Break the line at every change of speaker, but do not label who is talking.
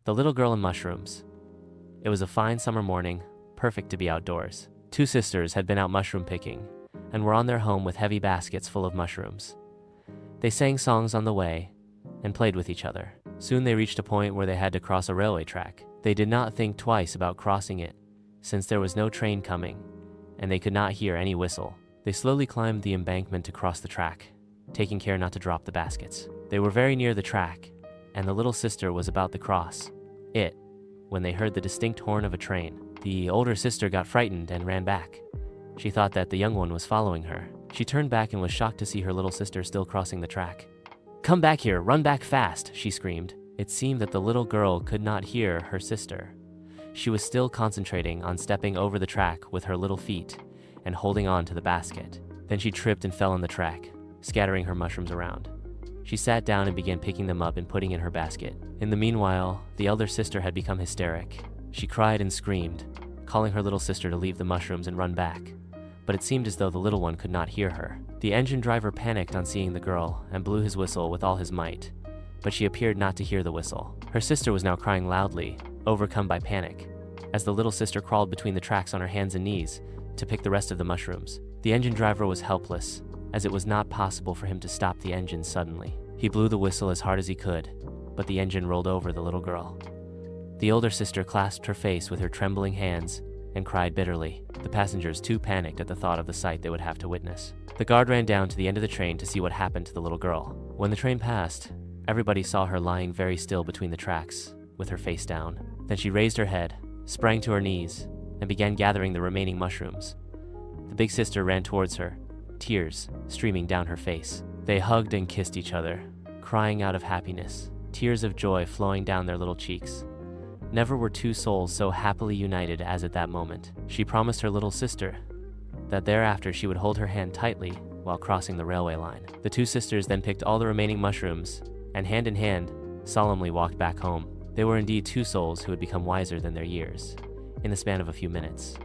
The Little Girl and Mushrooms. It was a fine summer morning, perfect to be outdoors. Two sisters had been out mushroom picking and were on their home with heavy baskets full of mushrooms. They sang songs on the way and played with each other. Soon they reached a point where they had to cross a railway track. They did not think twice about crossing it, since there was no train coming, and they could not hear any whistle. They slowly climbed the embankment to cross the track, taking care not to drop the baskets. They were very near the track, and the little sister was about to cross it when they heard the distinct horn of a train. The older sister got frightened and ran back. She thought that the young one was following her. She turned back and was shocked to see her little sister still crossing the track. "Come back here, run back fast," she screamed. It seemed that the little girl could not hear her sister. She was still concentrating on stepping over the track with her little feet and holding on to the basket. Then she tripped and fell on the track, scattering her mushrooms around. She sat down and began picking them up and putting in her basket. In the meanwhile, the elder sister had become hysteric. She cried and screamed, calling her little sister to leave the mushrooms and run back. But it seemed as though the little one could not hear her. The engine driver panicked on seeing the girl and blew his whistle with all his might, but she appeared not to hear the whistle. Her sister was now crying loudly, overcome by panic, as the little sister crawled between the tracks on her hands and knees to pick the rest of the mushrooms. The engine driver was helpless, as it was not possible for him to stop the engine suddenly. He blew the whistle as hard as he could, but the engine rolled over the little girl. The older sister clasped her face with her trembling hands and cried bitterly. The passengers too panicked at the thought of the sight they would have to witness. The guard ran down to the end of the train to see what happened to the little girl. When the train passed, everybody saw her lying very still between the tracks, with her face down. Then she raised her head, sprang to her knees, and began gathering the remaining mushrooms. The big sister ran towards her, tears streaming down her face. They hugged and kissed each other, crying out of happiness, tears of joy flowing down their little cheeks. Never were two souls so happily united as at that moment. She promised her little sister that thereafter she would hold her hand tightly while crossing the railway line. The two sisters then picked all the remaining mushrooms and hand in hand, solemnly walked back home. They were indeed two souls who had become wiser than their years, in the span of a few minutes.